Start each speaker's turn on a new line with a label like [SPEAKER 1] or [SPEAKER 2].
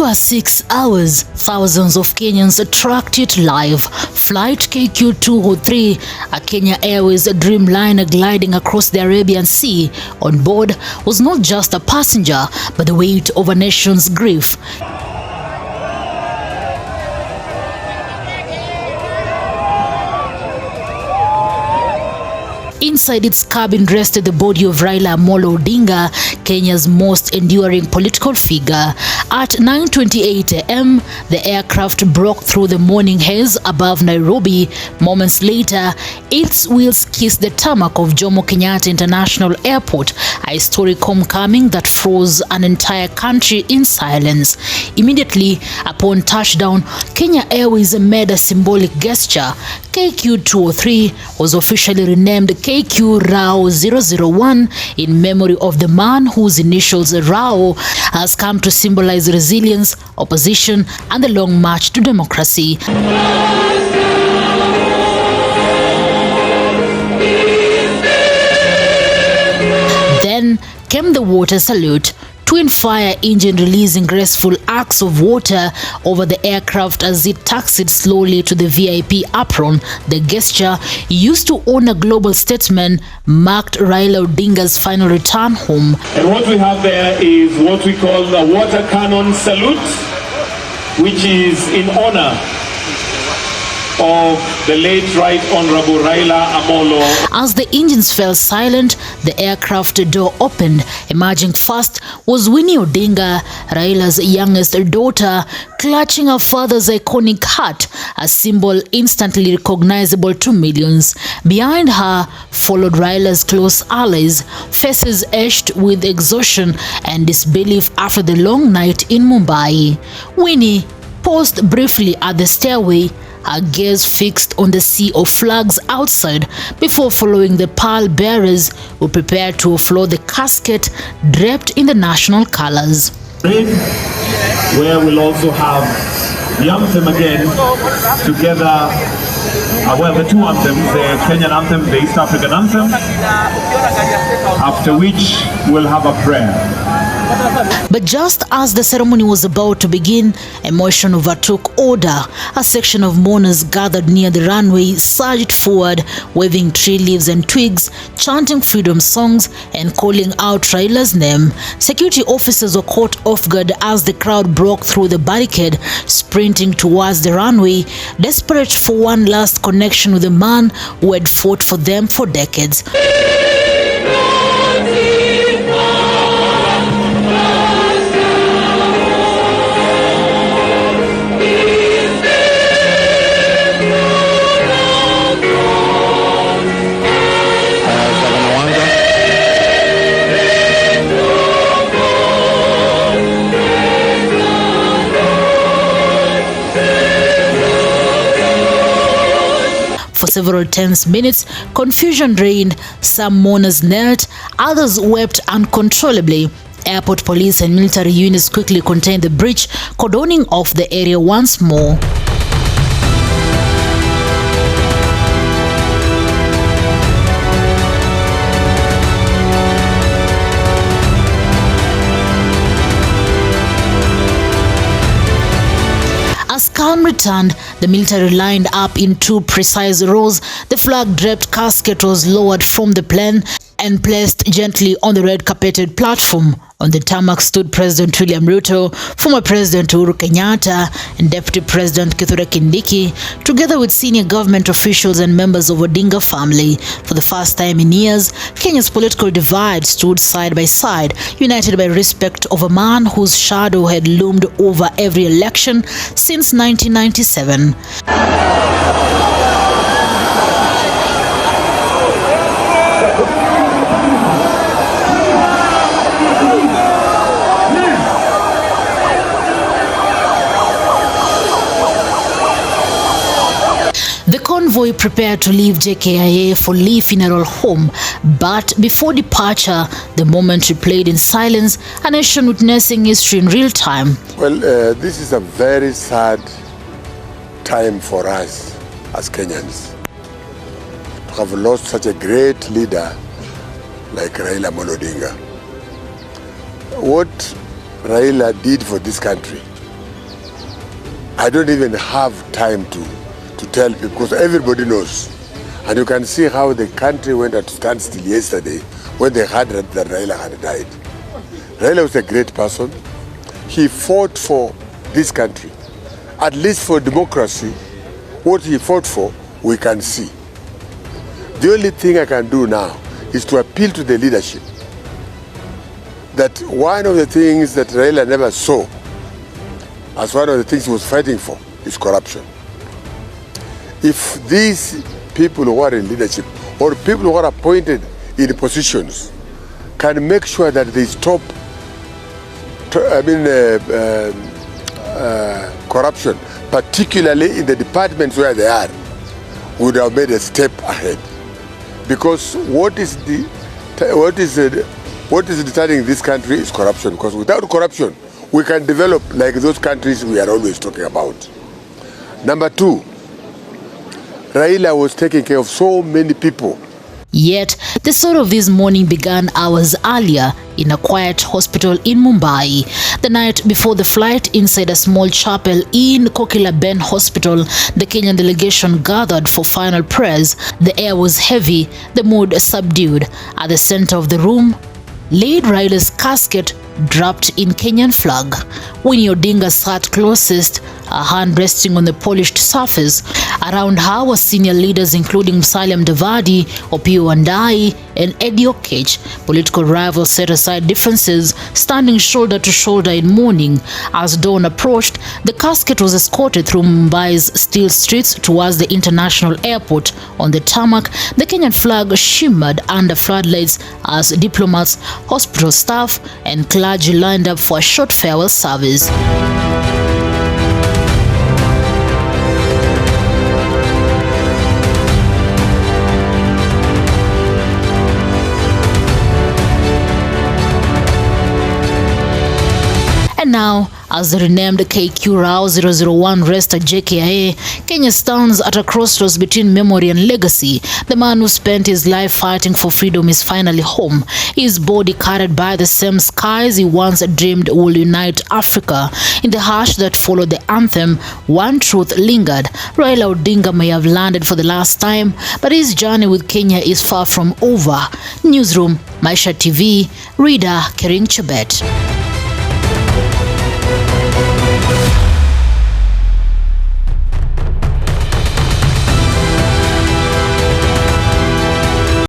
[SPEAKER 1] over 6 hours, thousands of Kenyans tracked it live. Flight KQ203, a Kenya Airways Dreamliner gliding across the Arabian Sea. On board was not just a passenger, but the weight of a nation's grief. Inside its cabin rested the body of Raila Odinga, Kenya's most enduring political figure. At 9:28 a.m., the aircraft broke through the morning haze above Nairobi. Moments later, its wheels kissed the tarmac of Jomo Kenyatta International Airport, a historic homecoming that froze an entire country in silence. Immediately upon touchdown, Kenya Airways made a symbolic gesture. KQ203 was officially renamed KQ Rao 001 in memory of the man whose initials Rao has come to symbolize resilience, opposition, and the long march to democracy. Then came the water salute. Twin fire engine releasing graceful arcs of water over the aircraft as it taxied slowly to the VIP apron. The gesture, used to honor global statesmen, marked Raila Odinga's final return home.
[SPEAKER 2] And what we have there is what we call the water cannon salute, which is in honor of the late Right Honorable Raila Amolo.
[SPEAKER 1] As the engines fell silent, the aircraft door opened. Emerging first was Winnie Odinga, Raila's youngest daughter, clutching her father's iconic hat, a symbol instantly recognizable to millions. Behind her followed Raila's close allies, faces etched with exhaustion and disbelief after the long night in Mumbai. Winnie paused briefly at the stairway, her gaze fixed on the sea of flags outside before following the pall bearers who prepared to offload the casket draped in the national colors.
[SPEAKER 2] Where we'll also have the anthem again together. Well, the two anthems, the Kenyan anthem, the East African anthem, after which we'll have a prayer.
[SPEAKER 1] But just as the ceremony was about to begin, emotion overtook order. A section of mourners gathered near the runway surged forward, waving tree leaves and twigs, chanting freedom songs and calling out Raila's name. Security officers were caught off guard as the crowd broke through the barricade, sprinting towards the runway, desperate for one last connection with the man who had fought for them for decades. For several tense minutes, confusion reigned. Some mourners knelt, others wept uncontrollably. Airport police and military units quickly contained the breach, cordoning off the area once more. As calm returned, the military lined up in two precise rows. The flag-draped casket was lowered from the plane and placed gently on the red-carpeted platform. On the tarmac stood President William Ruto, former President Uhuru Kenyatta, and Deputy President Kithure Kindiki, together with senior government officials and members of Odinga family. For the first time in years, Kenya's political divide stood side by side, united by respect of a man whose shadow had loomed over every election since 1997. The convoy prepared to leave JKIA for Lee Funeral Home, but before departure, the moment replayed in silence, a nation witnessing history in real time.
[SPEAKER 3] Well, this is a very sad time for us as Kenyans to have lost such a great leader like Raila Odinga. What Raila did for this country I don't even have time to tell people because everybody knows. And you can see how the country went at standstill yesterday when they heard that Raila had died. Raila was a great person. He fought for this country. At least for democracy, what he fought for, we can see. The only thing I can do now is to appeal to the leadership that one of the things that Raila never saw as one of the things he was fighting for is corruption. If these people who are in leadership or people who are appointed in positions can make sure that they stop corruption, particularly in the departments where they are, would have made a step ahead. Because what is deterring this country is corruption. Because without corruption, we can develop like those countries we are always talking about. Number two, Raila was taking care of so many people.
[SPEAKER 1] Yet, the story of this morning began hours earlier in a quiet hospital in Mumbai. The night before the flight, inside a small chapel in Kokila Ben Hospital, the Kenyan delegation gathered for final prayers. The air was heavy, the mood subdued. At the center of the room, laid Raila's casket draped in Kenyan flag. Winnie Odinga sat closest, her hand resting on the polished surface. Around her were senior leaders including Musalia Mudavadi, Opiyo Wandayi, and Eddie Oketch. Political rivals set aside differences, standing shoulder to shoulder in mourning. As dawn approached, the casket was escorted through Mumbai's still streets towards the international airport. On the tarmac, the Kenyan flag shimmered under floodlights as diplomats, hospital staff, and clergy lined up for a short farewell service. And now, as the renamed KUZA 001 rests at JKIA, Kenya stands at a crossroads between memory and legacy. The man who spent his life fighting for freedom is finally home, his body carried by the same skies he once dreamed would unite Africa. In the hush that followed the anthem, one truth lingered. Raila Odinga may have landed for the last time, but his journey with Kenya is far from over. Newsroom, Maisha TV, reader Kering Chebet.